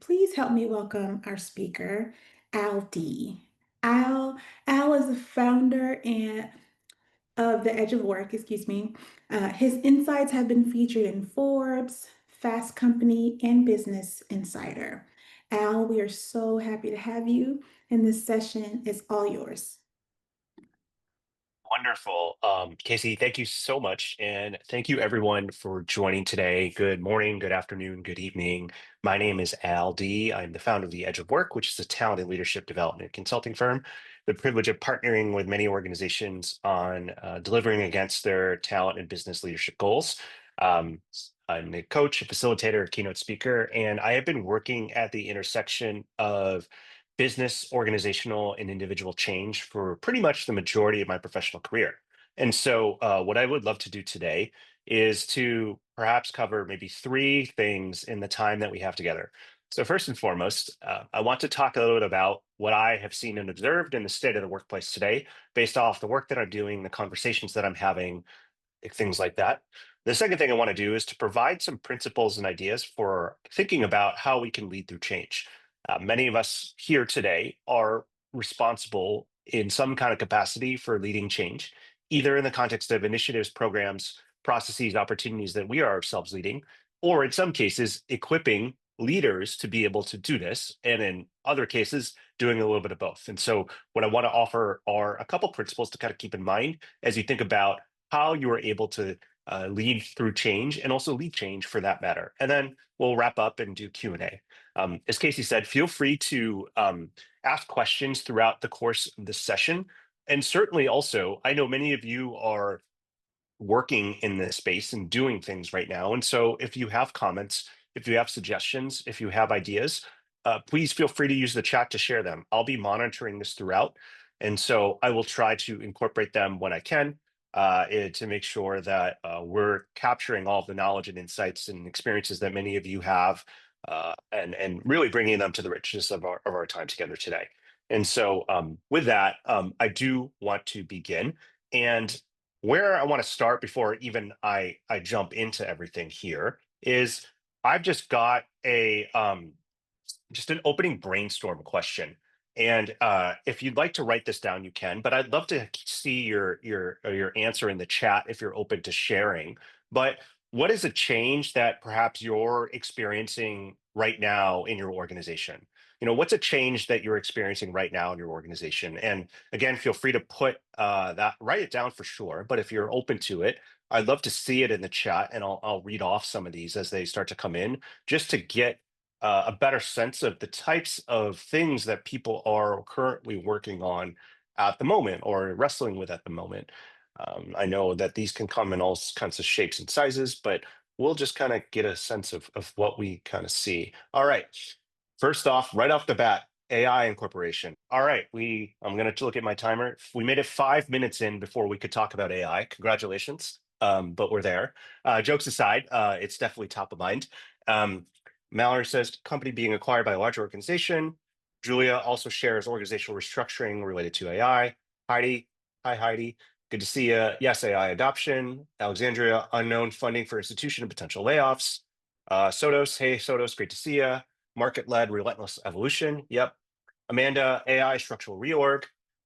please help me welcome our speaker, Al D. Al, Al is the founder and of The Edge of Work, excuse me. His insights have been featured in Forbes, Fast Company, and Business Insider. Al, we are so happy to have you, and this session is all yours. Wonderful. Casey, thank you so much. And thank you everyone for joining today. Good morning, good afternoon, good evening. My name is Al D. I'm the founder of The Edge of Work, which is a talent and leadership development consulting firm. The privilege of partnering with many organizations on delivering against their talent and business leadership goals. Um, I'm a coach, a facilitator, a keynote speaker, and I have been working at the intersection of business, organizational, and individual change for pretty much the majority of my professional career. And so, what I would love to do today is to perhaps cover maybe three things in the time that we have together. So, first and foremost, I want to talk a little bit about what I have seen and observed in the state of the workplace today, based off the work that I'm doing, the conversations that I'm having, things like that. The second thing I want to do is to provide some principles and ideas for thinking about how we can lead through change. Many of us here today are responsible in some kind of capacity for leading change, either in the context of initiatives, programs, processes, opportunities that we are ourselves leading, or in some cases, equipping leaders to be able to do this, and in other cases, doing a little bit of both. And so, what I want to offer are a couple principles to kind of keep in mind as you think about how you are able to lead through change and also lead change for that matter. And then we'll wrap up and do Q&A. As Casey said, feel free to ask questions throughout the course of this session. And certainly also, I know many of you are working in this space and doing things right now. And so if you have comments, if you have suggestions, if you have ideas, please feel free to use the chat to share them. I'll be monitoring this throughout. And so I will try to incorporate them when I can to make sure that we're capturing all of the knowledge and insights and experiences that many of you have and really bringing them to the richness of our time together today. And so with that, I do want to begin. And where I want to start before even I jump into everything here is I've just got a just an opening brainstorm question. And if you'd like to write this down, you can. But I'd love to see your answer in the chat if you're open to sharing. But what is a change that perhaps you're experiencing right now in your organization? You know, what's a change that you're experiencing right now in your organization? And again, feel free to put write it down for sure. But if you're open to it, I'd love to see it in the chat, and I'll read off some of these as they start to come in, just to get a better sense of the types of things that people are currently working on at the moment or wrestling with at the moment. I know that these can come in all kinds of shapes and sizes, but we'll just kind of get a sense of what we kind of see. All right. First off, right off the bat, AI incorporation. All right, I'm going to look at my timer. We made it 5 minutes in before we could talk about AI. Congratulations. But we're there. Jokes aside, it's definitely top of mind. Um, Mallory says company being acquired by a large organization. Julia also shares organizational restructuring related to AI. Heidi, hi Heidi, good to see you. Yes, AI adoption. Alexandria, unknown funding for institution and potential layoffs. Sotos, hey Sotos, great to see you. Market-led relentless evolution. Yep. Amanda, AI structural reorg.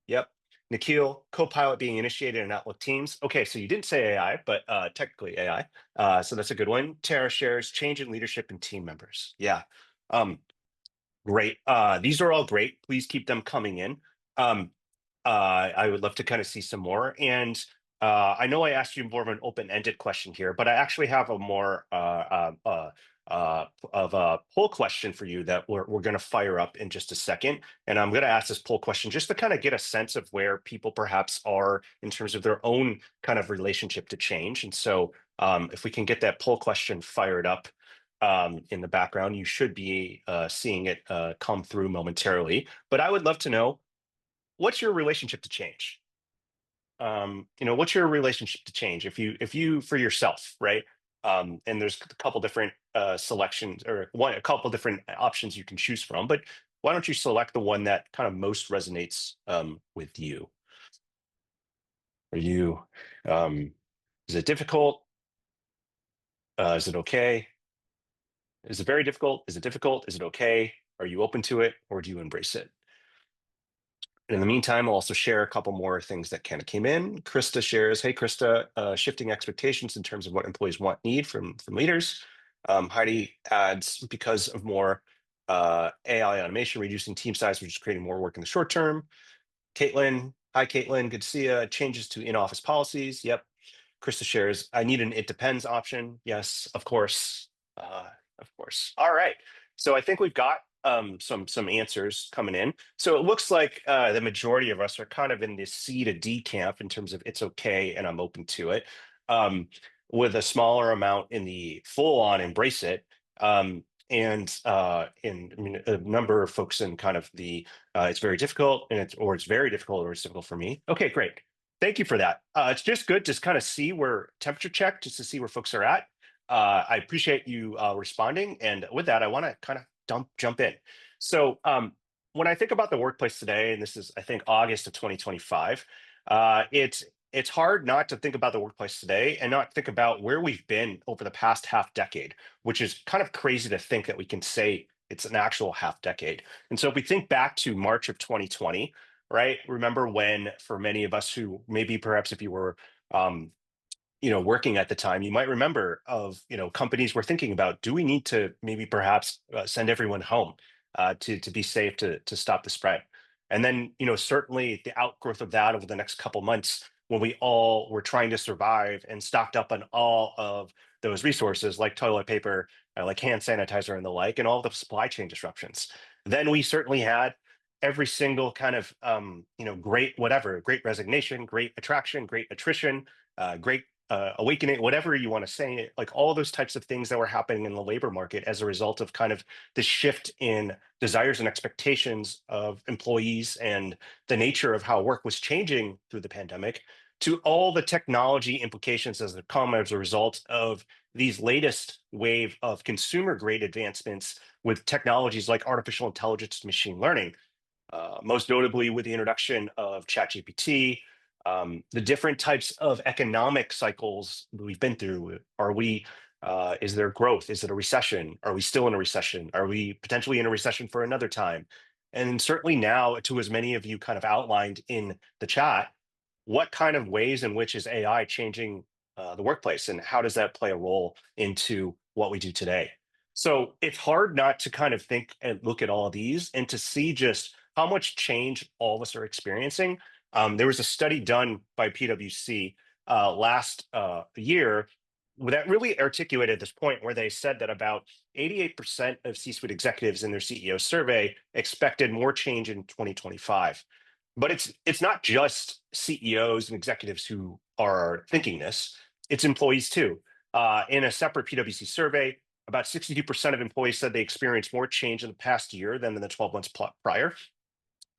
Yep. Nikhil, Copilot being initiated in Outlook Teams. Okay, so you didn't say AI, but technically AI. So that's a good one. Tara shares change in leadership and team members. Yeah. Um, Great. These are all great. Please keep them coming in. Um, I would love to kind of see some more. And I know I asked you more of an open-ended question here, but I actually have a more of a poll question for you that we're going to fire up in just a second. And I'm going to ask this poll question just to kind of get a sense of where people perhaps are in terms of their own kind of relationship to change. And so if we can get that poll question fired up in the background, you should be seeing it come through momentarily. But I would love to know, what's your relationship to change? What's your relationship to change? If you for yourself, right? And there's a couple different selections or a couple different options you can choose from, but why don't you select the one that kind of most resonates with you? Are you, is it difficult? Is it okay? Is it very difficult? Is it difficult? Is it okay? Are you open to it, or do you embrace it? And in the meantime, I'll also share a couple more things that kind of came in. Krista shares, hey, Krista, shifting expectations in terms of what employees want, need from leaders. Heidi adds, because of more AI automation, reducing team size, which is creating more work in the short term. Caitlin, hi, Caitlin, good to see you. Changes to in-office policies. Yep. Krista shares, I need an it depends option. Yes, of course. Of course. All right. So I think we've got some answers coming in. So it looks like the majority of us are kind of in the C to D camp in terms of it's okay and I'm open to it, with a smaller amount in the full on embrace it. And I mean, a number of folks in kind of the it's very difficult and it's very difficult or it's difficult for me. Okay, great. Thank you for that. It's just good to kind of see where temperature check, just to see where folks are at. I appreciate you responding. And with that, I want to kind of jump in. So when I think about the workplace today, and this is, I think, August of 2025, it's hard not to think about the workplace today and not think about where we've been over the past half decade, which is kind of crazy to think that we can say it's an actual half decade. And so if we think back to March of 2020, right? Remember when, for many of us who maybe perhaps if you were, um, working at the time, you might remember of, companies were thinking about, do we need to maybe perhaps send everyone home to be safe to stop the spread? And then, certainly the outgrowth of that over the next couple months, when we all were trying to survive and stocked up on all of those resources like toilet paper, like hand sanitizer and the like, and all the supply chain disruptions. Then we certainly had every single kind of great whatever, great resignation, great attraction, great attrition, great awakening, whatever you want to say, like all those types of things that were happening in the labor market as a result of kind of the shift in desires and expectations of employees and the nature of how work was changing through the pandemic, to all the technology implications as they come as a result of these latest wave of consumer grade advancements with technologies like artificial intelligence, machine learning, most notably with the introduction of ChatGPT, the different types of economic cycles we've been through. Is there growth? Is it a recession? Are we still in a recession? Are we potentially in a recession for another time? And certainly now, to as many of you kind of outlined in the chat, what kind of ways in which is AI changing the workplace, and how does that play a role into what we do today? So it's hard not to kind of think and look at all of these and to see just how much change all of us are experiencing. There was a study done by PwC last year that really articulated this point where they said that about 88% of C-suite executives in their CEO survey expected more change in 2025. But it's not just CEOs and executives who are thinking this; it's employees too. In a separate PwC survey, about 62% of employees said they experienced more change in the past year than in the 12 months prior.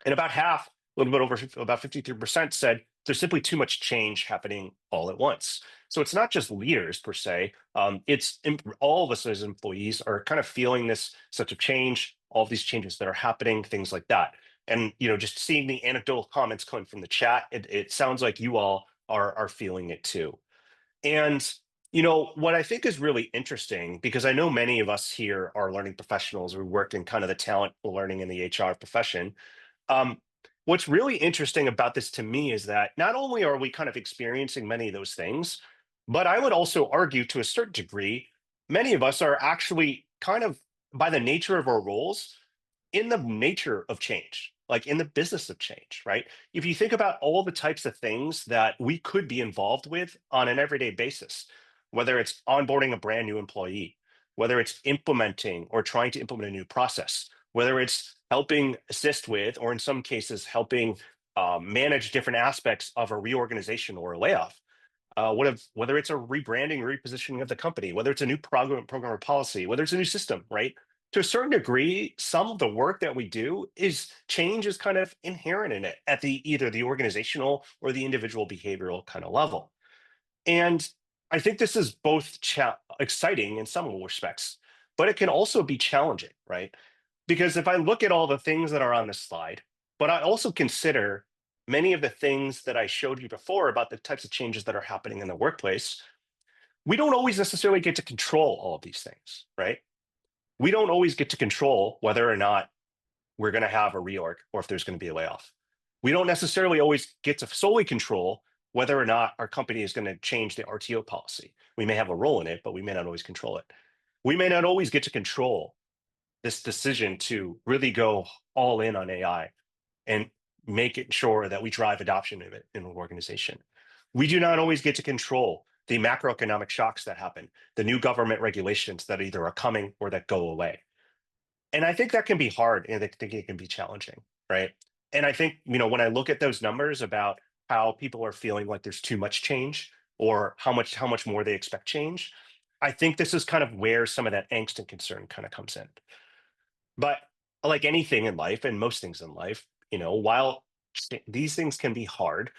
And about half, a little bit over, about 53% said there's simply too much change happening all at once. So it's not just leaders per se. All of us as employees are kind of feeling this such a change, all of these changes that are happening, things like that. And just seeing the anecdotal comments coming from the chat, it sounds like you all are feeling it too. And what I think is really interesting, because I know many of us here are learning professionals, we work in kind of the talent learning in the HR profession. um, what's really interesting about this to me is that not only are we kind of experiencing many of those things, but I would also argue to a certain degree, many of us are actually kind of, by the nature of our roles, in the nature of change, like in the business of change, right? If you think about all the types of things that we could be involved with on an everyday basis, whether it's onboarding a brand new employee, whether it's implementing or trying to implement a new process, whether it's helping assist with, or in some cases, helping manage different aspects of a reorganization or a layoff, whether it's a rebranding, repositioning of the company, whether it's a new program or policy, whether it's a new system, right? To a certain degree, some of the work that we do is change is kind of inherent in it at the either the organizational or the individual behavioral kind of level. And I think this is both exciting in some respects, but it can also be challenging, right? Because if I look at all the things that are on this slide, but I also consider many of the things that I showed you before about the types of changes that are happening in the workplace, we don't always necessarily get to control all of these things, right? We don't always get to control whether or not we're going to have a reorg or if there's going to be a layoff. We don't necessarily always get to solely control whether or not our company is going to change the RTO policy. We may have a role in it, but we may not always control it. We may not always get to control this decision to really go all in on AI and make it sure that we drive adoption of it in an organization. We do not always get to control the macroeconomic shocks that happen, the new government regulations that either are coming or that go away. And I think that can be hard, and I think it can be challenging, right? And I think, when I look at those numbers about how people are feeling like there's too much change or how much more they expect change, I think this is kind of where some of that angst and concern kind of comes in. But like anything in life and most things in life, while these things can be hard,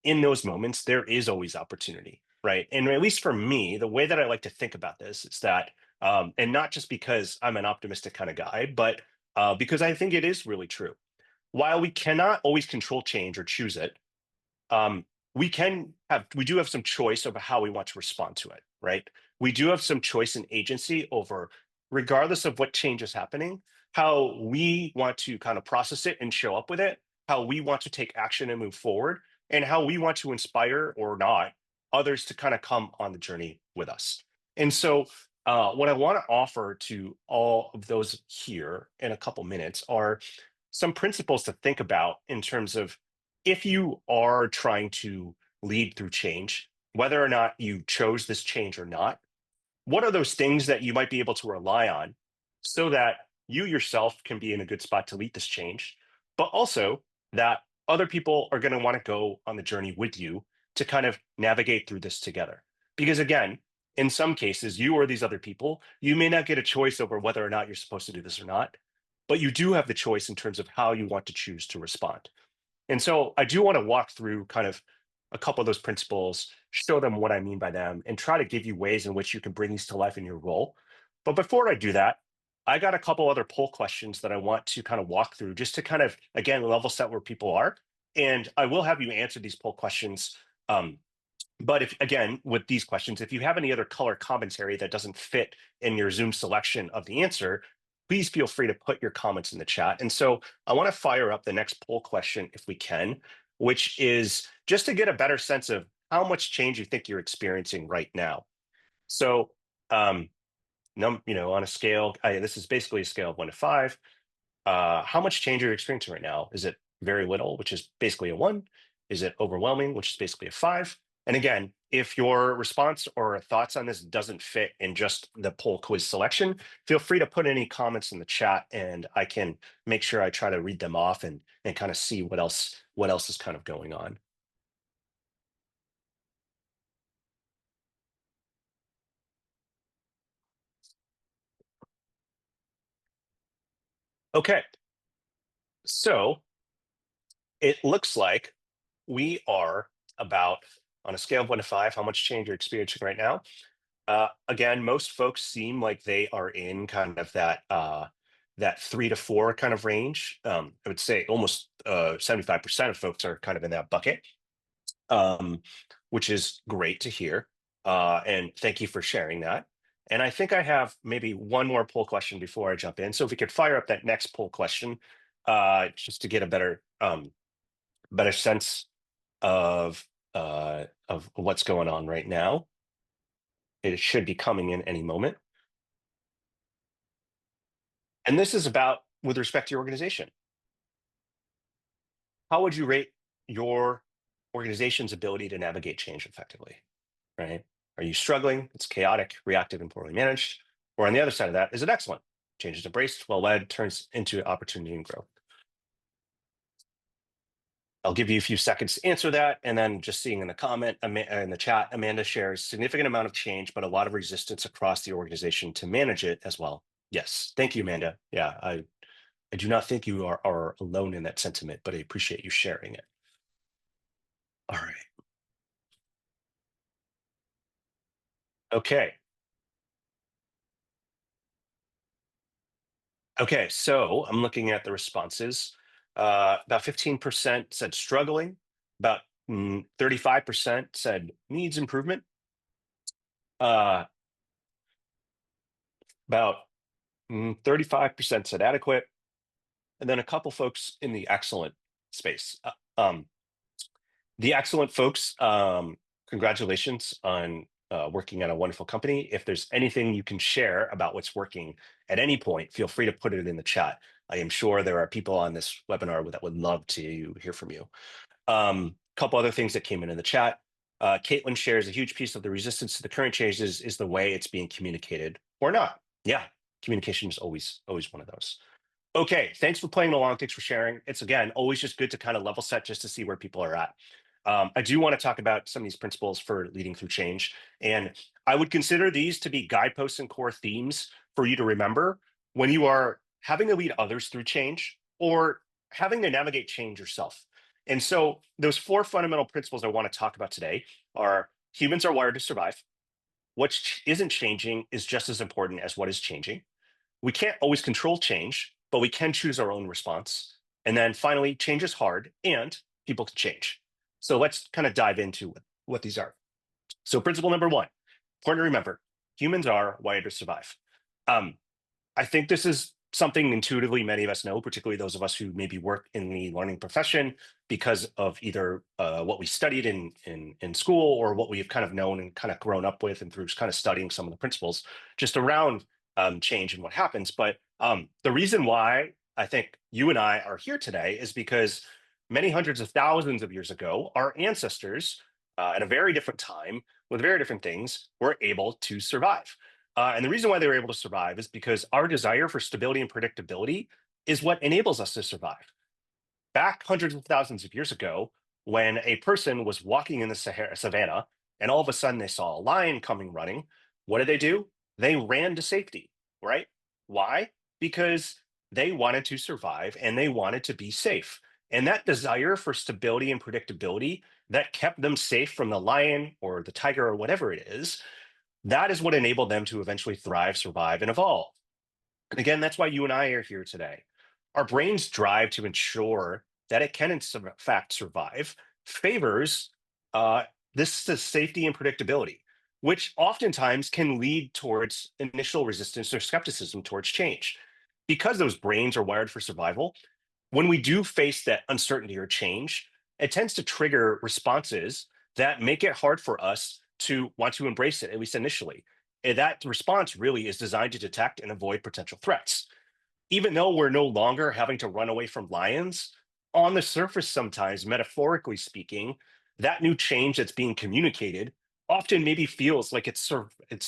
in those moments, there is always opportunity, right? And at least for me, the way that I like to think about this is that, and not just because I'm an optimistic kind of guy, but because I think it is really true. While we cannot always control change or choose it, um, we do have some choice over how we want to respond to it, right? We do have some choice and agency over, regardless of what change is happening, how we want to kind of process it and show up with it, how we want to take action and move forward, and how we want to inspire or not others to kind of come on the journey with us. And so, what I want to offer to all of those here in a couple minutes are some principles to think about in terms of, if you are trying to lead through change, whether or not you chose this change or not, what are those things that you might be able to rely on so that you yourself can be in a good spot to lead this change, but also that other people are going to want to go on the journey with you to kind of navigate through this together? Because again, in some cases, you or these other people, you may not get a choice over whether or not you're supposed to do this or not, but you do have the choice in terms of how you want to choose to respond. And so I do want to walk through kind of a couple of those principles, show them what I mean by them, and try to give you ways in which you can bring these to life in your role. But before I do that, I got a couple other poll questions that I want to kind of walk through just to kind of, again, level set where people are. And I will have you answer these poll questions. But if, again, with these questions, if you have any other color commentary that doesn't fit in your Zoom selection of the answer, please feel free to put your comments in the chat. And so I want to fire up the next poll question if we can, which is just to get a better sense of how much change you think you're experiencing right now. So, on a scale, this is basically a scale of 1 to 5. How much change are you experiencing right now? Is it very little, which is basically a 1? Is it overwhelming, which is basically a 5? And again, if your response or thoughts on this doesn't fit in just the poll quiz selection, feel free to put any comments in the chat, and I can make sure I try to read them off and kind of see what else is kind of going on. Okay, so it looks like we are about, on a scale of 1 to 5, how much change you're experiencing right now. Again, most folks seem like they are in kind of that 3 to 4 kind of range. I would say almost 75% of folks are kind of in that bucket, um, which is great to hear. And thank you for sharing that. And I think I have maybe one more poll question before I jump in. So if we could fire up that next poll question, just to get a better sense of what's going on right now. It should be coming in any moment. And this is about with respect to your organization. How would you rate your organization's ability to navigate change effectively? Right? Are you struggling? It's chaotic, reactive, and poorly managed. Or on the other side of that, is it excellent? Change is embraced, well led, turns into opportunity and growth. I'll give you a few seconds to answer that. And then just seeing in the comment, in the chat, Amanda shares significant amount of change, but a lot of resistance across the organization to manage it as well. Yes. Thank you, Amanda. Yeah, I do not think you are alone in that sentiment, but I appreciate you sharing it. All right. Okay. Okay. So I'm looking at the responses. About 15% said struggling. About 35% said needs improvement. Uh, about 35% said adequate, and then a couple folks in the excellent space. The excellent folks, congratulations on working at a wonderful company. If there's anything you can share about what's working at any point, feel free to put it in the chat. I am sure there are people on this webinar that would love to hear from you. Couple other things that came in the chat. Caitlin shares a huge piece of the resistance to the current changes is the way it's being communicated or not. Yeah, communication is always one of those. Okay, thanks for playing along. Thanks for sharing. It's again always just good to kind of level set just to see where people are at. I do want to talk about some of these principles for leading through change, and I would consider these to be guideposts and core themes for you to remember when you are having to lead others through change or having to navigate change yourself. And so, those four fundamental principles I want to talk about today are humans are wired to survive. What isn't changing is just as important as what is changing. We can't always control change, but we can choose our own response. And then finally, change is hard and people can change. So let's kind of dive into what these are. So, principle number one, important to remember, humans are wired to survive. Um, I think this is something intuitively many of us know, particularly those of us who maybe work in the learning profession because of either what we studied in school or what we've kind of known and kind of grown up with and through kind of studying some of the principles just around change and what happens. But the reason why I think you and I are here today is because many hundreds of thousands of years ago, our ancestors at a very different time with very different things were able to survive. And the reason why they were able to survive is because our desire for stability and predictability is what enables us to survive. Back hundreds of thousands of years ago, when a person was walking in the savannah and all of a sudden they saw a lion coming running, what did they do? They ran to safety, right? Why? Because they wanted to survive and they wanted to be safe. And that desire for stability and predictability that kept them safe from the lion or the tiger or whatever it is, that is what enabled them to eventually thrive, survive, and evolve. And again, that's why you and I are here today. Our brain's drive to ensure that it can, in fact, survive favors uh, this safety and predictability, which oftentimes can lead towards initial resistance or skepticism towards change. Because those brains are wired for survival, when we do face that uncertainty or change, it tends to trigger responses that make it hard for us to want to embrace it, at least initially. And that response really is designed to detect and avoid potential threats. Even though we're no longer having to run away from lions, on the surface, sometimes, metaphorically speaking, that new change that's being communicated often maybe feels like it's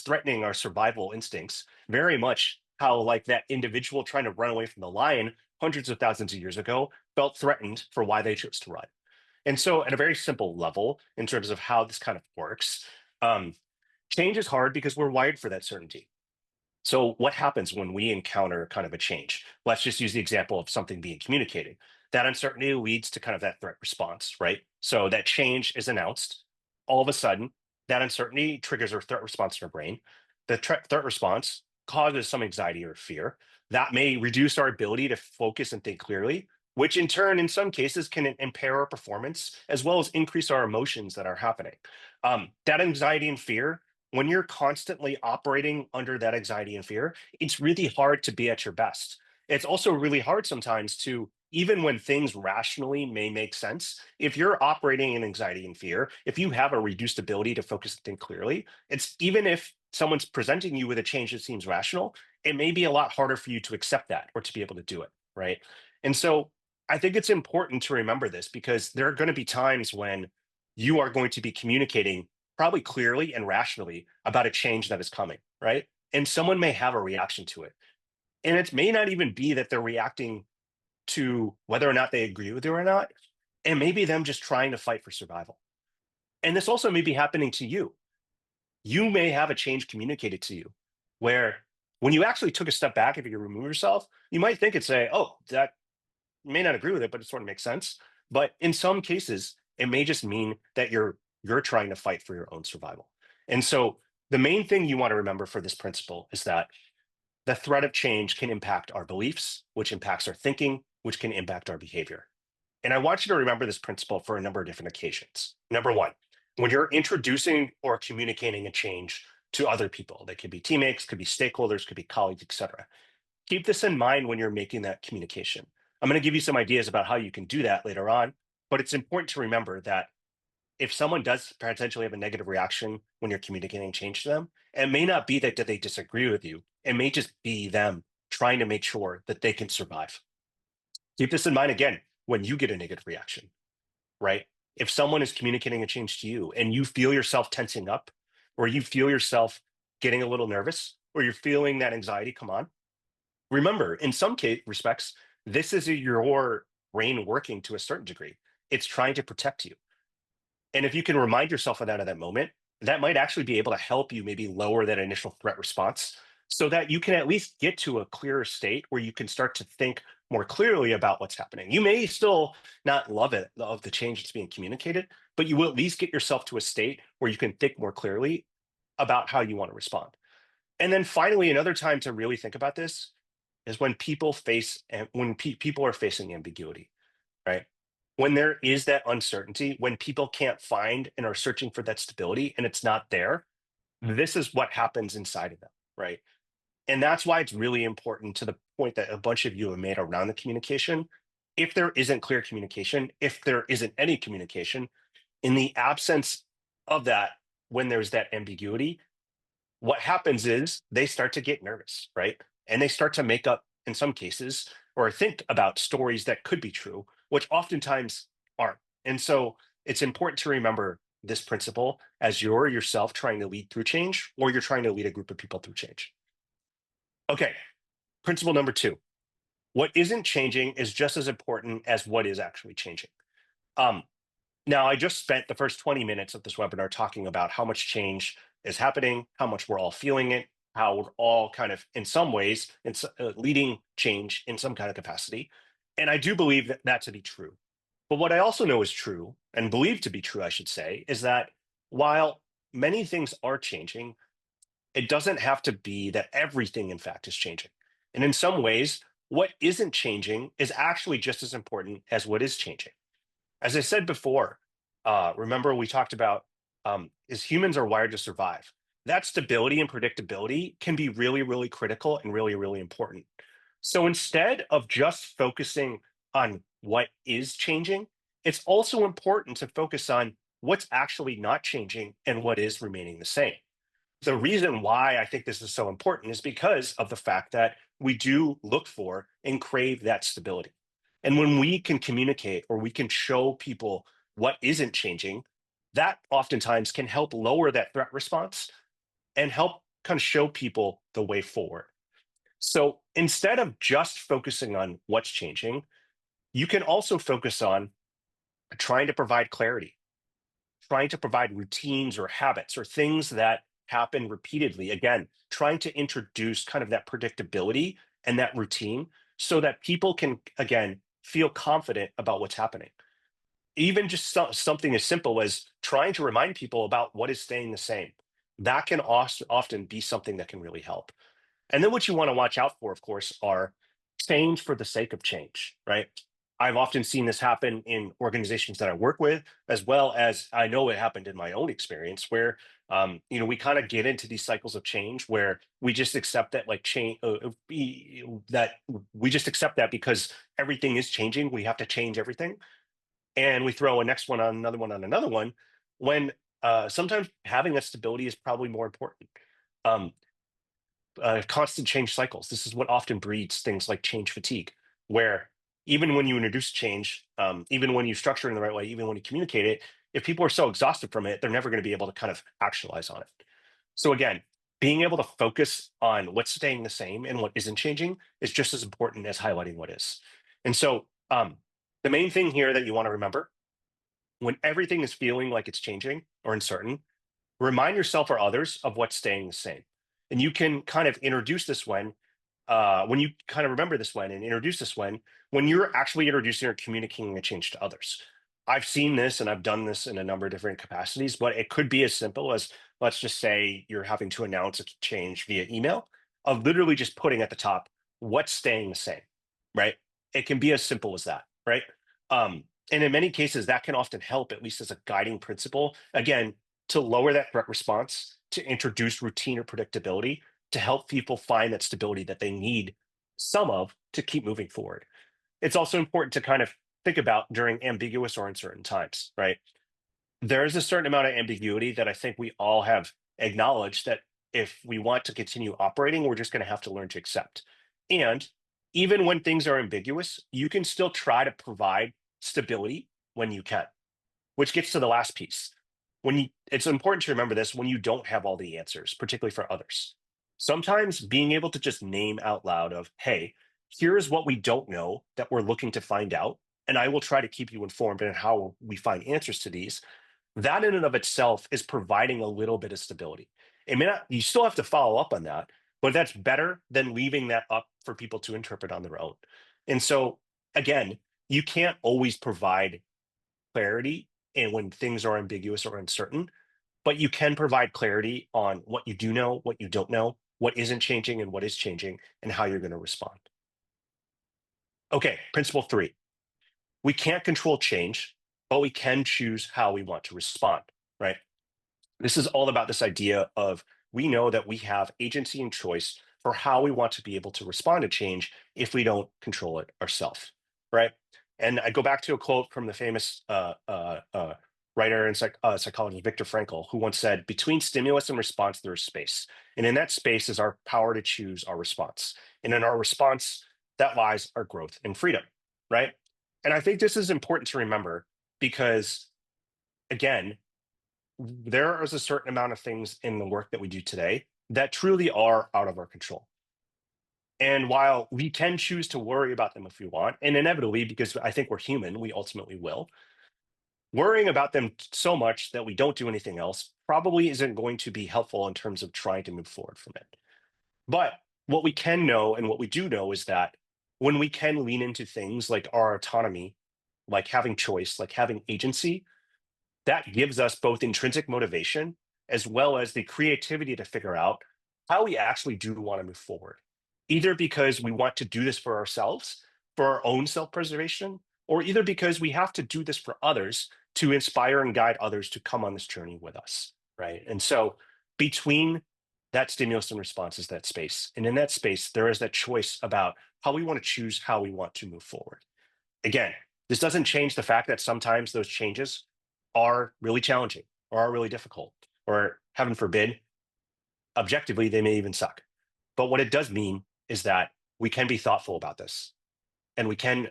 threatening our survival instincts, very much how like that individual trying to run away from the lion hundreds of thousands of years ago felt threatened for why they chose to run. And so, at a very simple level, in terms of how this kind of works, um, change is hard because we're wired for that certainty. So, what happens when we encounter kind of a change? Let's just use the example of something being communicated. That uncertainty leads to kind of that threat response, right? So, that change is announced. All of a sudden, that uncertainty triggers a threat response in our brain. The threat response causes some anxiety or fear. That may reduce our ability to focus and think clearly, which in turn, in some cases, can impair our performance as well as increase our emotions that are happening. That anxiety and fear, when you're constantly operating under that anxiety and fear, it's really hard to be at your best. It's also really hard sometimes to, even when things rationally may make sense, if you're operating in anxiety and fear, if you have a reduced ability to focus and think clearly, it's even if someone's presenting you with a change that seems rational, it may be a lot harder for you to accept that or to be able to do it. Right. And so I think it's important to remember this because there are going to be times when you are going to be communicating probably clearly and rationally about a change that is coming, right? And someone may have a reaction to it. And it may not even be that they're reacting to whether or not they agree with you or not. And maybe them just trying to fight for survival. And this also may be happening to you. You may have a change communicated to you where when you actually took a step back, if you remove yourself, you might think and say, oh, that may not agree with it, but it sort of makes sense. But in some cases, it may just mean that you're trying to fight for your own survival. And so the main thing you want to remember for this principle is that the threat of change can impact our beliefs, which impacts our thinking, which can impact our behavior. And I want you to remember this principle for a number of different occasions. Number one, when you're introducing or communicating a change to other people, they could be teammates, could be stakeholders, could be colleagues, et cetera. Keep this in mind when you're making that communication. I'm going to give you some ideas about how you can do that later on, but it's important to remember that if someone does potentially have a negative reaction when you're communicating change to them, it may not be that they disagree with you. It may just be them trying to make sure that they can survive. Keep this in mind again when you get a negative reaction, right? If someone is communicating a change to you and you feel yourself tensing up, or you feel yourself getting a little nervous, or you're feeling that anxiety come on, remember, in some respects, this is your brain working to a certain degree. It's trying to protect you. And if you can remind yourself of that at that moment, that might actually be able to help you maybe lower that initial threat response so that you can at least get to a clearer state where you can start to think more clearly about what's happening. You may still not love it, of the change that's being communicated, but you will at least get yourself to a state where you can think more clearly about how you want to respond. And then finally, another time to really think about this is when people are facing ambiguity, right? When there is that uncertainty, when people can't find and are searching for that stability and it's not there, this is what happens inside of them, right? And that's why it's really important, to the point that a bunch of you have made around the communication. If there isn't clear communication, if there isn't any communication, in the absence of that, when there's that ambiguity, what happens is they start to get nervous, right? And they start to make up, in some cases, or think about stories that could be true, which oftentimes aren't. And so it's important to remember this principle as you're yourself trying to lead through change, or you're trying to lead a group of people through change. Okay, principle number two: what isn't changing is just as important as what is actually changing. Um, Now, I just spent the first 20 minutes of this webinar talking about how much change is happening, how much we're all feeling it, how we're all kind of, in some ways, leading change in some kind of capacity. And I do believe that to be true. But what I also know is true, and believe to be true, I should say, is that while many things are changing, it doesn't have to be that everything, in fact, is changing. And in some ways, what isn't changing is actually just as important as what is changing. As I said before, remember we talked about, is humans are wired to survive. That stability and predictability can be really, really critical and really, really important. So instead of just focusing on what is changing, it's also important to focus on what's actually not changing and what is remaining the same. The reason why I think this is so important is because of the fact that we do look for and crave that stability. And when we can communicate, or we can show people what isn't changing, that oftentimes can help lower that threat response and help kind of show people the way forward. So instead of just focusing on what's changing, you can also focus on trying to provide clarity, trying to provide routines or habits or things that happen repeatedly. Again, trying to introduce kind of that predictability and that routine so that people can, again, feel confident about what's happening. Even just something as simple as trying to remind people about what is staying the same. That can often be something that can really help. And then what you want to watch out for, of course, are change for the sake of change, right? I've often seen this happen in organizations that I work with, as well as I know it happened in my own experience, where we kind of get into these cycles of change where we just accept that, like, change that we just accept that because everything is changing, we have to change everything, and we throw a next one on another one on another one. When sometimes having that stability is probably more important. Um, Constant change cycles. This is what often breeds things like change fatigue, where even when you introduce change, even when you structure it in the right way, even when you communicate it, if people are so exhausted from it, they're never going to be able to kind of actualize on it. So again, being able to focus on what's staying the same and what isn't changing is just as important as highlighting what is. And so the main thing here that you want to remember, when everything is feeling like it's changing or uncertain, remind yourself or others of what's staying the same. And you can kind of introduce this when you kind of remember this and introduce this when you're actually introducing or communicating a change to others. I've seen this and I've done this in a number of different capacities, but it could be as simple as, let's just say you're having to announce a change via email, of literally just putting at the top what's staying the same, right? It can be as simple as that, right? And in many cases, that can often help, at least as a guiding principle, again, to lower that threat response, to introduce routine or predictability, to help people find that stability that they need some of to keep moving forward. It's also important to kind of think about during ambiguous or uncertain times, right? There's a certain amount of ambiguity that I think we all have acknowledged that if we want to continue operating, we're just going to have to learn to accept. And even when things are ambiguous, you can still try to provide stability when you can, which gets to the last piece. It's important to remember this when you don't have all the answers, particularly for others. Sometimes being able to just name out loud of, hey, here is what we don't know that we're looking to find out, and I will try to keep you informed in how we find answers to these. That in and of itself is providing a little bit of stability. It may not, you still have to follow up on that, but that's better than leaving that up for people to interpret on their own. And so, again, you can't always provide clarity and when things are ambiguous or uncertain, but you can provide clarity on what you do know, what you don't know, what isn't changing and what is changing, and how you're going to respond. Okay, principle three, we can't control change, but we can choose how we want to respond, right? This is all about this idea of we know that we have agency and choice for how we want to be able to respond to change if we don't control it ourselves, right? And I go back to a quote from the famous writer and psychologist Viktor Frankl, who once said, "Between stimulus and response, there is space, and in that space is our power to choose our response, and in our response, that lies our growth and freedom." Right? And I think this is important to remember because, again, there is a certain amount of things in the work that we do today that truly are out of our control. And while we can choose to worry about them if we want, and inevitably, because I think we're human, we ultimately will, worrying about them so much that we don't do anything else probably isn't going to be helpful in terms of trying to move forward from it. But what we can know and what we do know is that when we can lean into things like our autonomy, like having choice, like having agency, that gives us both intrinsic motivation as well as the creativity to figure out how we actually do want to move forward. Either because we want to do this for ourselves, for our own self preservation, or either because we have to do this for others to inspire and guide others to come on this journey with us. Right. And so between that stimulus and response is that space. And in that space, there is that choice about how we want to choose how we want to move forward. Again, this doesn't change the fact that sometimes those changes are really challenging or are really difficult, or heaven forbid, objectively, they may even suck. But what it does mean is that we can be thoughtful about this, and we can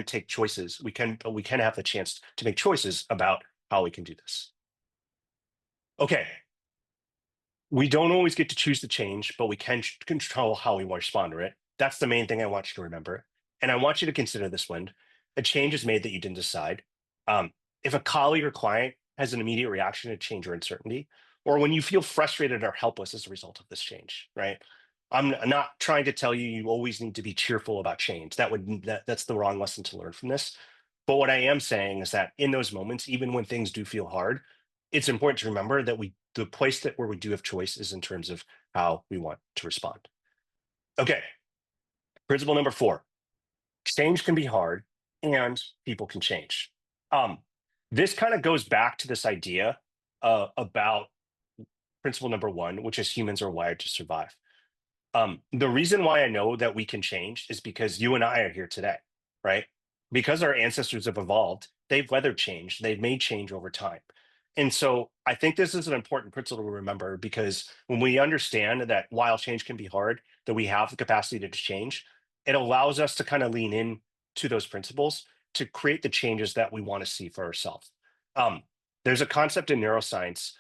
take choices. We can have the chance to make choices about how we can do this. Okay, we don't always get to choose the change, but we can control how we respond to it. That's the main thing I want you to remember. And I want you to consider this one. A change is made that you didn't decide. If a colleague or client has an immediate reaction to change or uncertainty, or when you feel frustrated or helpless as a result of this change, right? I'm not trying to tell you you always need to be cheerful about change. That's the wrong lesson to learn from this. But what I am saying is that in those moments, even when things do feel hard, it's important to remember that the place that where we do have choice is in terms of how we want to respond. Okay, principle number four: change can be hard, and people can change. Um, this kind of goes back to this idea about principle number one, which is humans are wired to survive. The reason why I know that we can change is because you and I are here today, right? Because our ancestors have evolved, they've weathered change, they've made change over time. And so I think this is an important principle to remember because when we understand that while change can be hard, that we have the capacity to change, it allows us to kind of lean in to those principles to create the changes that we want to see for ourselves. Um, there's a concept in neuroscience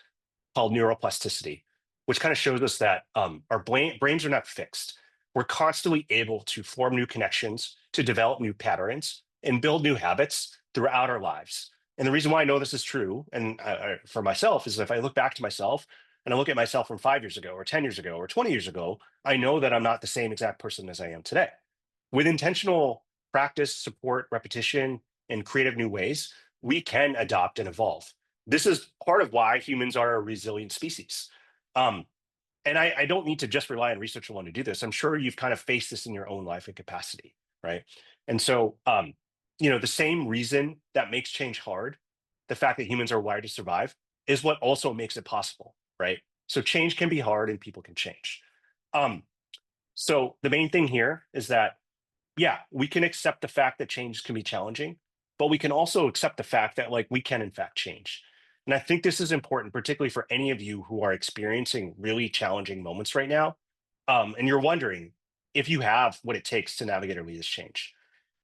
called neuroplasticity, which kind of shows us that our brains are not fixed. We're constantly able to form new connections, to develop new patterns, and build new habits throughout our lives. And the reason why I know this is true, and for myself, is if I look back to myself and I look at myself from 5 years ago, or 10 years ago, or 20 years ago, I know that I'm not the same exact person as I am today. With intentional practice, support, repetition, and creative new ways, we can adopt and evolve. This is part of why humans are a resilient species. Um, and I don't need to just rely on research alone to do this. I'm sure you've kind of faced this in your own life and capacity, right? And so, the same reason that makes change hard, the fact that humans are wired to survive, is what also makes it possible, right? So change can be hard and people can change. Um, So the main thing here is that, yeah, we can accept the fact that change can be challenging, but we can also accept the fact that like we can in fact change. And I think this is important, particularly for any of you who are experiencing really challenging moments right now. And you're wondering if you have what it takes to navigate or lead this change.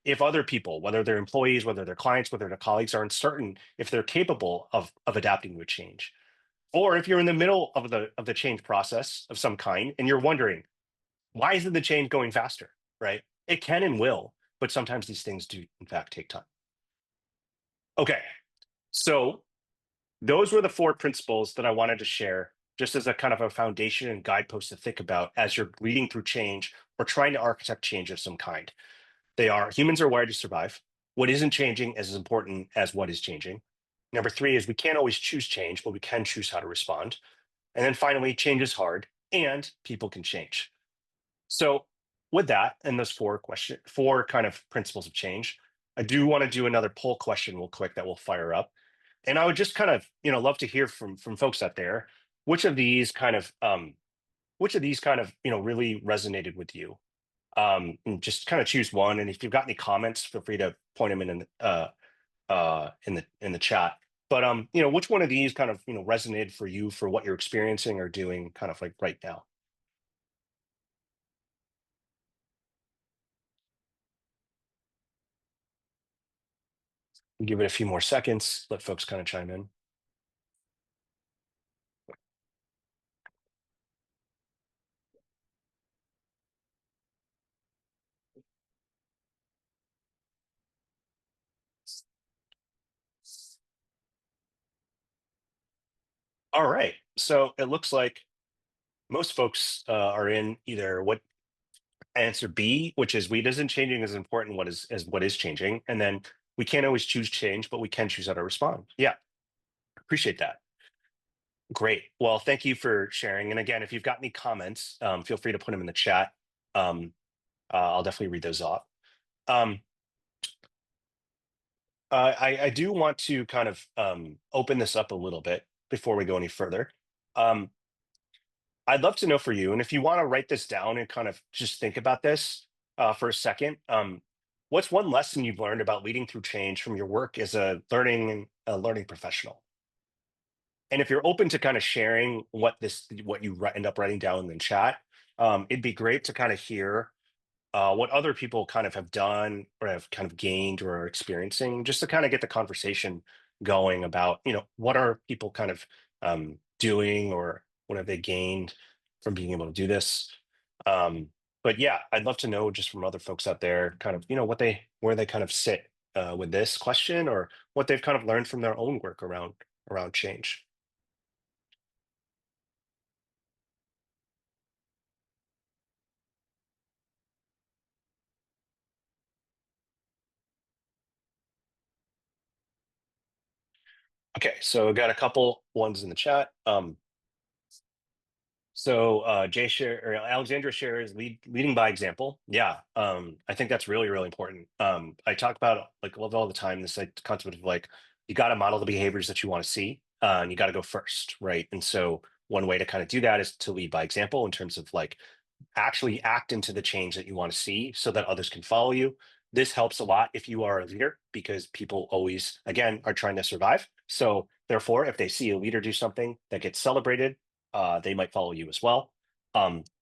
If other people, whether they're employees, whether they're clients, whether they're colleagues, are uncertain if they're capable of adapting to a change, or if you're in the middle of the change process of some kind and you're wondering, why isn't the change going faster? Right? It can and will, but sometimes these things do in fact take time. Okay, so those were the four principles that I wanted to share just as a kind of a foundation and guidepost to think about as you're leading through change or trying to architect change of some kind. They are: humans are wired to survive. What isn't changing is as important as what is changing. Number three is we can't always choose change, but we can choose how to respond. And then finally, change is hard and people can change. So with that and those four kind of principles of change, I do want to do another poll question real quick that we'll fire up. And I would just kind of, love to hear from folks out there, which of these kind of really resonated with you. And just kind of choose one. And if you've got any comments, feel free to point them in the chat. But which one of these kind of resonated for you for what you're experiencing or doing kind of like right now? Give it a few more seconds, let folks kind of chime in. All right. So it looks like most folks are in either what answer B, which is we isn't changing as important what is as what is changing, and then we can't always choose change, but we can choose how to respond. Yeah, appreciate that. Great. Well, thank you for sharing. And again, if you've got any comments, feel free to put them in the chat. Um, I'll definitely read those off. Um, I do want to kind of open this up a little bit before we go any further. Um, I'd love to know for you, and if you want to write this down and kind of just think about this for a second, what's one lesson you've learned about leading through change from your work as a learning professional? And if you're open to kind of sharing what you end up writing down in the chat, it'd be great to kind of hear what other people kind of have done or have kind of gained or are experiencing, just to kind of get the conversation going about, what are people kind of doing or what have they gained from being able to do this. Um, but yeah, I'd love to know just from other folks out there, kind of, where they kind of sit with this question or what they've kind of learned from their own work around change. Okay, so I got a couple ones in the chat. So Jay share or Alexandra shares leading by example. Yeah, I think that's really, really important. I talk about like all the time this like concept of like you got to model the behaviors that you want to see, and you got to go first, right? And so one way to kind of do that is to lead by example in terms of like actually act into the change that you want to see so that others can follow you. This helps a lot if you are a leader because people always, again, are trying to survive. So, therefore, if they see a leader do something that gets celebrated, they might follow you as well.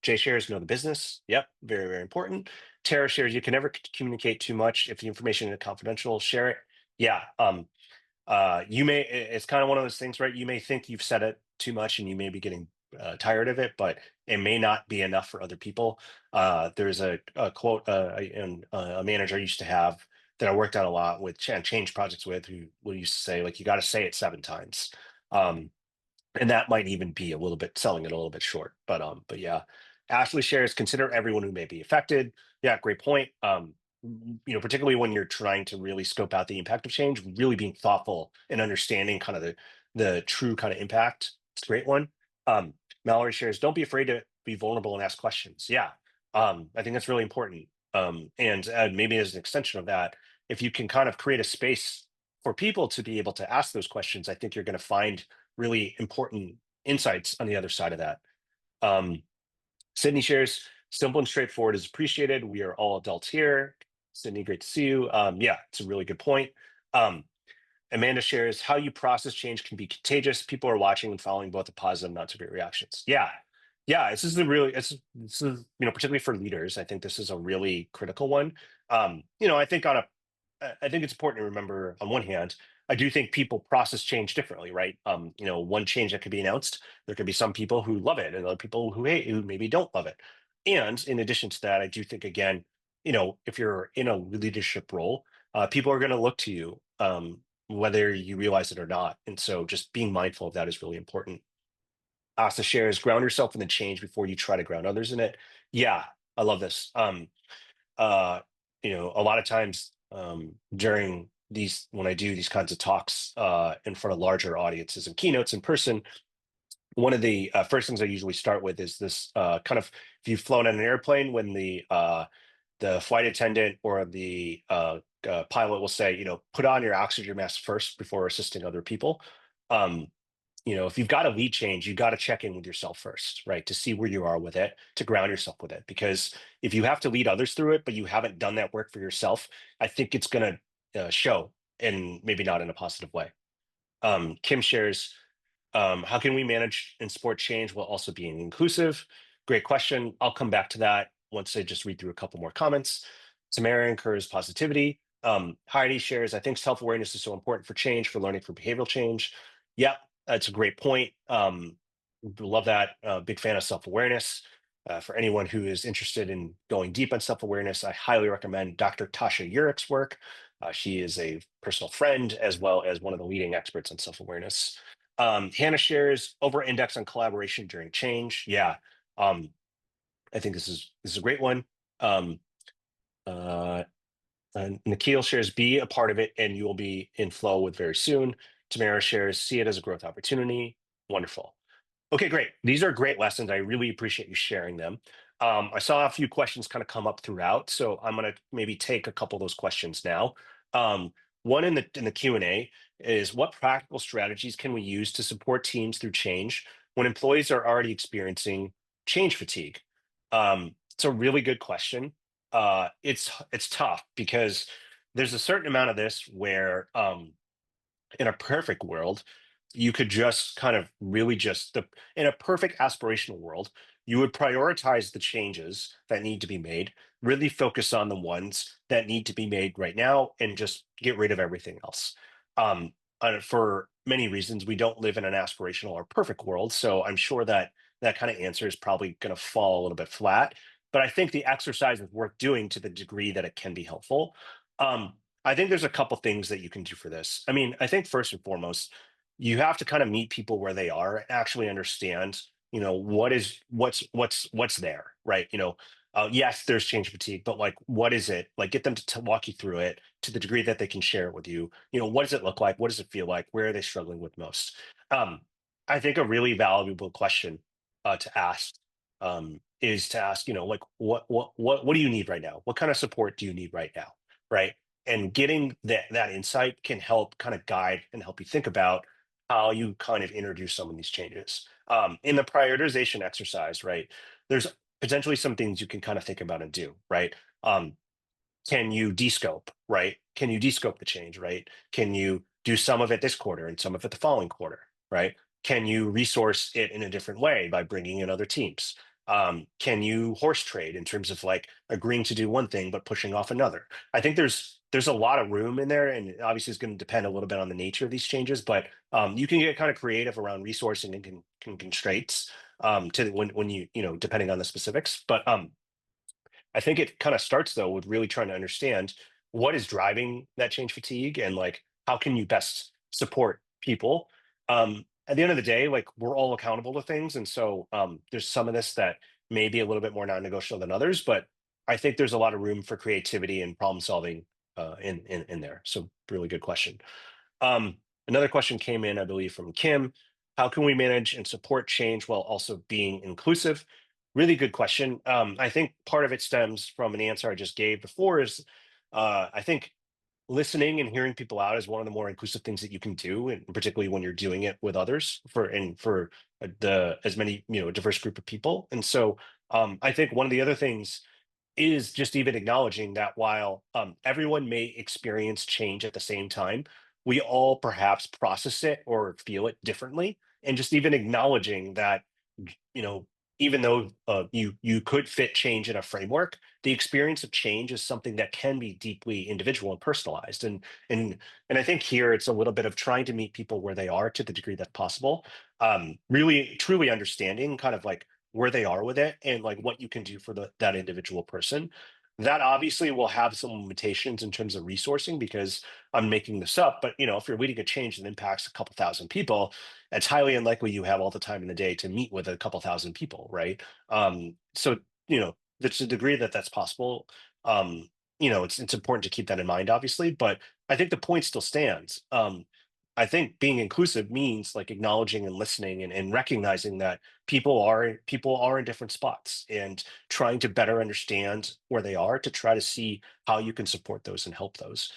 Jay shares know the business. Yep, very, very important. Tara shares you can never communicate too much. If the information is confidential, share it. Yeah. It's kind of one of those things, right? You may think you've said it too much and you may be getting tired of it, but it may not be enough for other people. There's a quote a manager I used to have that I worked out a lot with change projects with who used to say, like, you got to say it 7 times. Um, and that might even be a little bit selling it a little bit short. But yeah, Ashley shares consider everyone who may be affected. Yeah, great point. Particularly when you're trying to really scope out the impact of change, really being thoughtful and understanding kind of the true kind of impact. It's a great one. um Mallory shares don't be afraid to be vulnerable and ask questions. Yeah, I think that's really important. And maybe as an extension of that, if you can kind of create a space for people to be able to ask those questions, I think you're going to find really important insights on the other side of that. Um, Sydney shares Simple and straightforward is appreciated. We are all adults here. Sydney, great to see you. Yeah, it's a really good point. Um, Amanda shares how you process change can be contagious. People are watching and following both the positive and not so great reactions. Yeah. Yeah. This is the really, this is, particularly for leaders, I think this is a really critical one. I think I think it's important to remember on one hand, I do think people process change differently, right? One change that could be announced, there could be some people who love it and other people who hate, who maybe don't love it. And in addition to that, I do think, again, if you're in a leadership role, people are going to look to you. Whether you realize it or not. And so just being mindful of that is really important. Asa shares, ground yourself in the change before you try to ground others in it. Yeah, I love this. Uh, a lot of times during these, when I do these kinds of talks in front of larger audiences and keynotes in person, one of the first things I usually start with is this kind of, if you've flown on an airplane, when the flight attendant or the pilot will say, put on your oxygen mask first before assisting other people. Um, if you've got a lead change, you got to check in with yourself first, right? To see where you are with it, to ground yourself with it. Because if you have to lead others through it, but you haven't done that work for yourself, I think it's going to show, and maybe not in a positive way. Kim shares, how can we manage and support change while also being inclusive? Great question. I'll come back to that once I just read through a couple more comments. Tamara encourages positivity. Heidi shares, I think self-awareness is so important for change, for learning, for behavioral change. Yep, that's a great point. Love that. Big fan of self-awareness. For anyone who is interested in going deep on self-awareness, I highly recommend Dr. Tasha Urich's work. She is a personal friend as well as one of the leading experts on self-awareness. Hannah shares over-index on collaboration during change. Yeah, I think this is a great one. Um, uh, and Nikhil shares, be a part of it, and you will be in flow with very soon. Tamara shares, see it as a growth opportunity. Wonderful. Okay, great. These are great lessons. I really appreciate you sharing them. I saw a few questions kind of come up throughout, so I'm going to maybe take a couple of those questions now. Um, One in the Q&A is, what practical strategies can we use to support teams through change when employees are already experiencing change fatigue? It's a really good question. It's tough because there's a certain amount of this where in a perfect world, you could just kind of really just in a perfect aspirational world, you would prioritize the changes that need to be made, really focus on the ones that need to be made right now, and just get rid of everything else. For many reasons, we don't live in an aspirational or perfect world, so I'm sure that that kind of answer is probably going to fall a little bit flat. But I think the exercise is worth doing to the degree that it can be helpful. I think there's a couple things that you can do for this. I mean, I think first and foremost, you have to kind of meet people where they are and actually understand, what's there, right? Yes, there's change fatigue, but like, what is it? Like, get them to walk you through it to the degree that they can share it with you. What does it look like? What does it feel like? Where are they struggling with most? Um, I think a really valuable question to ask is to ask, like, what do you need right now? What kind of support do you need right now? Right. And getting that insight can help kind of guide and help you think about how you kind of introduce some of these changes. In the prioritization exercise, right, there's potentially some things you can kind of think about and do, right? Can you descope, right? Can you descope the change, right? Can you do some of it this quarter and some of it the following quarter, right? Can you resource it in a different way by bringing in other teams? Can you horse trade in terms of like agreeing to do one thing but pushing off another? I think there's a lot of room in there, and obviously it's going to depend a little bit on the nature of these changes. But you can get kind of creative around resourcing and constraints to when depending on the specifics. But I think it kind of starts though with really trying to understand what is driving that change fatigue and like how can you best support people. At the end of the day, like we're all accountable to things, and so there's some of this that may be a little bit more non-negotiable than others, but I think there's a lot of room for creativity and problem solving in there. So really good question. Another question came in, I believe, from Kim. How can we manage and support change while also being inclusive? Really good question. I think part of it stems from an answer I just gave before is I think listening and hearing people out is one of the more inclusive things that you can do, and particularly when you're doing it with others for the as many diverse group of people. And so I think one of the other things is just even acknowledging that while everyone may experience change at the same time, we all perhaps process it or feel it differently. And just even acknowledging that, you know, even though you could fit change in a framework, the experience of change is something that can be deeply individual and personalized. And I think here it's a little bit of trying to meet people where they are to the degree that's possible. Really, truly understanding kind of like where they are with it and like what you can do for that individual person. That obviously will have some limitations in terms of resourcing because I'm making this up, but if you're leading a change that impacts a couple thousand people, it's highly unlikely you have all the time in the day to meet with a couple thousand people, right? So there's a degree that that's possible. It's important to keep that in mind, obviously, but I think the point still stands. I think being inclusive means like acknowledging and listening and recognizing that people are in different spots and trying to better understand where they are to try to see how you can support those and help those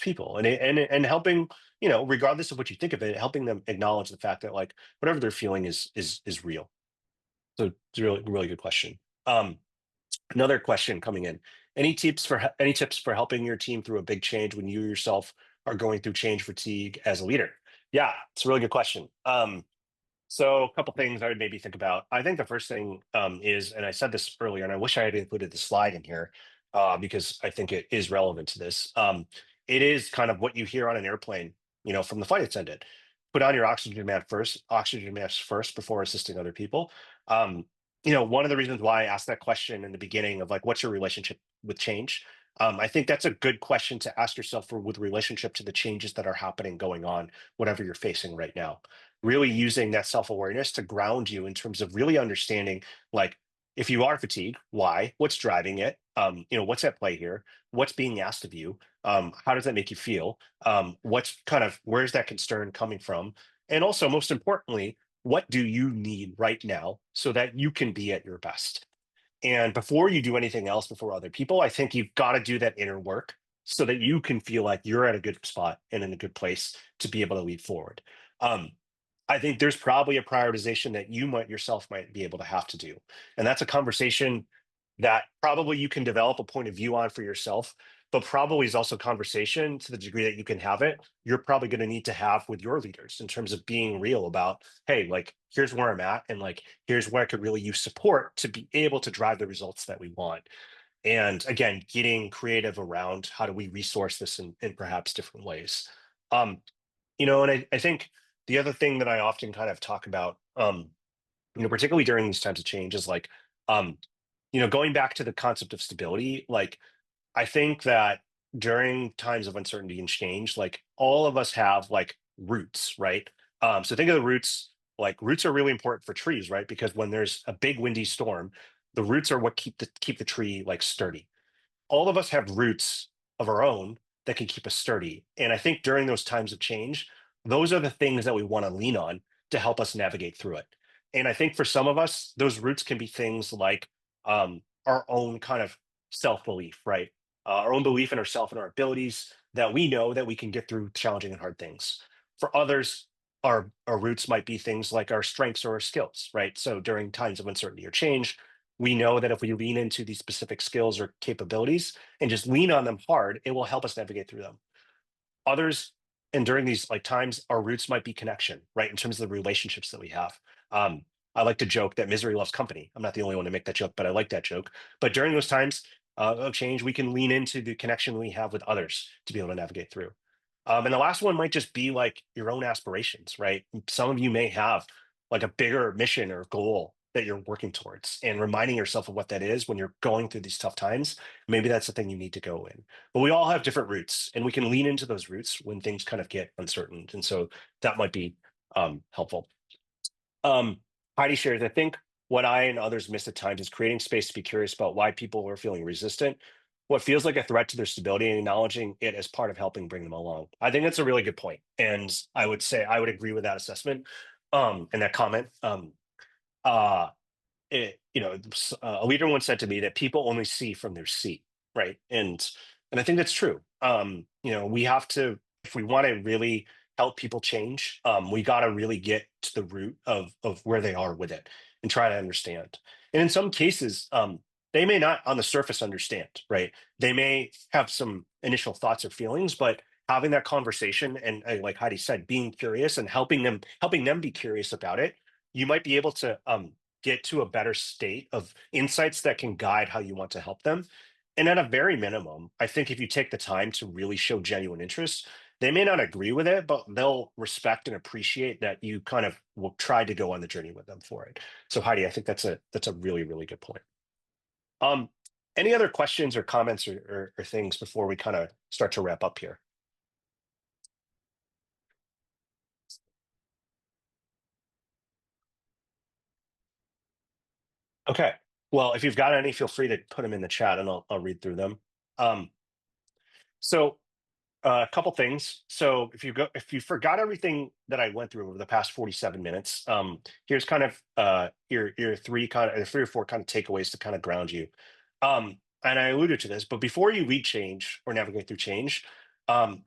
people and helping regardless of what you think of it, helping them acknowledge the fact that like whatever they're feeling is real. So it's a really really good question. Another question coming in: any tips for helping your team through a big change when you yourself are going through change fatigue as a leader? Yeah, it's a really good question. So a couple things I would maybe think about. I think the first thing is, and I said this earlier, and I wish I had included the slide in here because I think it is relevant to this. It is kind of what you hear on an airplane, from the flight attendant. Put on your oxygen mask first before assisting other people. Um, one of the reasons why I asked that question in the beginning of like, what's your relationship with change? I think that's a good question to ask yourself for with relationship to the changes that are happening, going on, whatever you're facing right now, really using that self-awareness to ground you in terms of really understanding like if you are fatigued, why, what's driving it, what's at play here, what's being asked of you, how does that make you feel, what's kind of where's that concern coming from, and also most importantly, what do you need right now so that you can be at your best. And before you do anything else before other people, I think you've got to do that inner work so that you can feel like you're at a good spot and in a good place to be able to lead forward. um, I think there's probably a prioritization that you might yourself might be able to have to do. And that's a conversation that probably you can develop a point of view on for yourself, but probably is also conversation to the degree that you can have it. You're probably going to need to have with your leaders in terms of being real about, hey, like, here's where I'm at. And like, here's where I could really use support to be able to drive the results that we want. And again, getting creative around how do we resource this in perhaps different ways. Um, and I think the other thing that I often kind of talk about, particularly during these times of change, is like, um, going back to the concept of stability. Like, I think that during times of uncertainty and change, like all of us have like roots, right? So think of the roots. Like roots are really important for trees, right? Because when there's a big windy storm, the roots are what keep the tree like sturdy. All of us have roots of our own that can keep us sturdy. And I think during those times of change, those are the things that we want to lean on to help us navigate through it. And I think for some of us, those roots can be things like our own kind of self belief, right? Our own belief in ourselves and our abilities that we know that we can get through challenging and hard things. For others, our roots might be things like our strengths or our skills, right? So during times of uncertainty or change, we know that if we lean into these specific skills or capabilities and just lean on them hard, it will help us navigate through them. Others, and during these like times, our roots might be connection, right? In terms of the relationships that we have. I like to joke that misery loves company. I'm not the only one to make that joke, but I like that joke. But during those times of change, we can lean into the connection we have with others to be able to navigate through. And the last one might just be like your own aspirations, right? Some of you may have like a bigger mission or goal that you're working towards, and reminding yourself of what that is when you're going through these tough times. Maybe that's the thing you need to go in. But we all have different roots, and we can lean into those roots when things kind of get uncertain. And so that might be helpful. Um, Heidi shares, I think what I and others miss at times is creating space to be curious about why people are feeling resistant, what feels like a threat to their stability, and acknowledging it as part of helping bring them along. I think that's a really good point. And I would say I would agree with that assessment and that comment. Uh, a leader once said to me that people only see from their seat, right? And I think that's true. We have to, if we want to really help people change, we got to really get to the root of where they are with it and try to understand. And in some cases, they may not on the surface understand, right? They may have some initial thoughts or feelings, but having that conversation and like Heidi said, being curious and helping them be curious about it, you might be able to get to a better state of insights that can guide how you want to help them. And at a very minimum, I think if you take the time to really show genuine interest, they may not agree with it, but they'll respect and appreciate that you kind of will try to go on the journey with them for it. So Heidi, I think that's a really, really good point. Um, any other questions or comments or things before we kind of start to wrap up here? Okay. Well, if you've got any, feel free to put them in the chat and I'll read through them. Um, so a couple things. So if you forgot everything that I went through over the past 47 minutes, here's kind of your three or four kind of takeaways to kind of ground you. And I alluded to this, but before you lead change or navigate through change,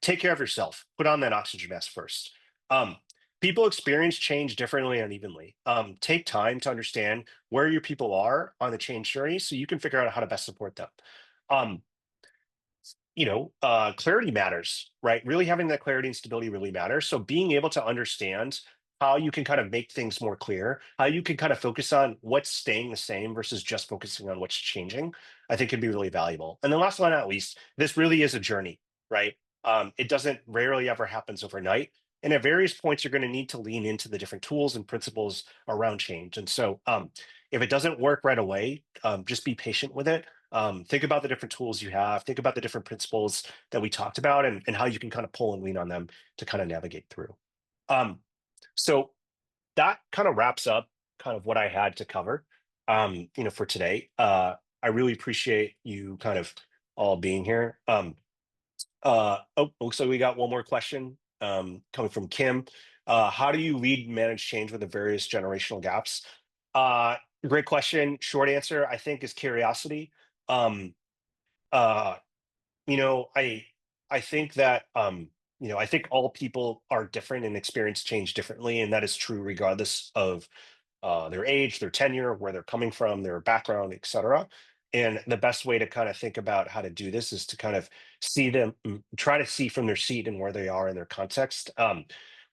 take care of yourself. Put on that oxygen mask first. Um, People experience change differently and unevenly. Take time to understand where your people are on the change journey so you can figure out how to best support them. Um, clarity matters, right? Really having that clarity and stability really matters. So being able to understand how you can kind of make things more clear, how you can kind of focus on what's staying the same versus just focusing on what's changing, I think can be really valuable. And then last but not least, this really is a journey, right? It doesn't rarely ever happens overnight. And at various points, you're going to need to lean into the different tools and principles around change. And so if it doesn't work right away, just be patient with it. Think about the different tools you have, think about the different principles that we talked about and how you can kind of pull and lean on them to kind of navigate through. Um, so that kind of wraps up kind of what I had to cover, for today. I really appreciate you kind of all being here. Looks like we got one more question coming from Kim. How do you lead and manage change with the various generational gaps? Uh, Great question. Short answer, I think, is curiosity. Um, uh, you know, I think that I think all people are different and experience change differently, and that is true regardless of their age, their tenure, where they're coming from, their background, et cetera. And the best way to kind of think about how to do this is to kind of see them, try to see from their seat and where they are in their context.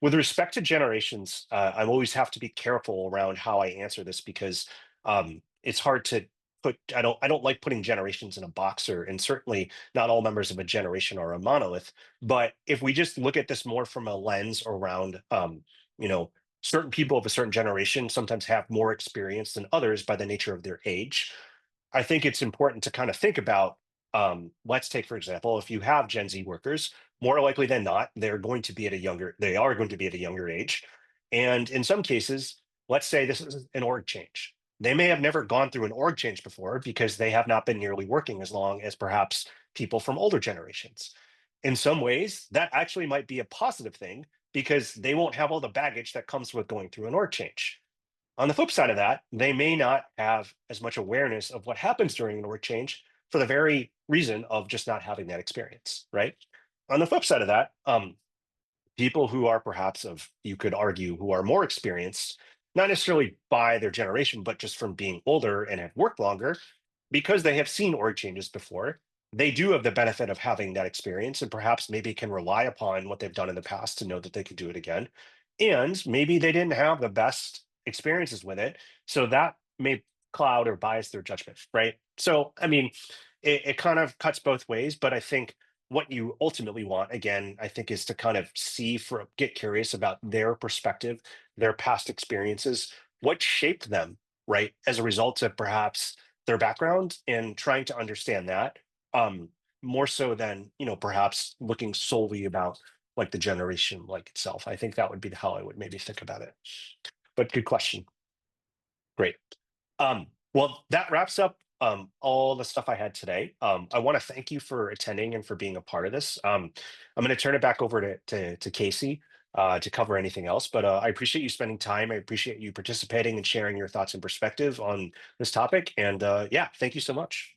With respect to generations, I always have to be careful around how I answer this because it's hard to put. I don't like putting generations in a box, and certainly not all members of a generation are a monolith. But if we just look at this more from a lens around, you know, certain people of a certain generation sometimes have more experience than others by the nature of their age. I think it's important to kind of think about, let's take, for example, if you have Gen Z workers, more likely than not, they are going to be at a younger age. And in some cases, let's say this is an org change. They may have never gone through an org change before because they have not been nearly working as long as perhaps people from older generations. In some ways, that actually might be a positive thing because they won't have all the baggage that comes with going through an org change. On the flip side of that, they may not have as much awareness of what happens during an org change for the very reason of just not having that experience, right? On the flip side of that, people who are perhaps you could argue, who are more experienced, not necessarily by their generation, but just from being older and have worked longer, because they have seen org changes before, they do have the benefit of having that experience and perhaps maybe can rely upon what they've done in the past to know that they could do it again. And maybe they didn't have the best experiences with it. So that may cloud or bias their judgment, right? So, I mean, it kind of cuts both ways, but I think what you ultimately want, again, I think is to kind of get curious about their perspective, their past experiences, what shaped them, right? As a result of perhaps their background and trying to understand that, um, more so than, perhaps looking solely about like the generation like itself. I think that would be how I would maybe think about it. But good question. Great. Well, that wraps up all the stuff I had today. I want to thank you for attending and for being a part of this. I'm going to turn it back over to Casey to cover anything else, but I appreciate you spending time. I appreciate you participating and sharing your thoughts and perspective on this topic. And yeah, thank you so much.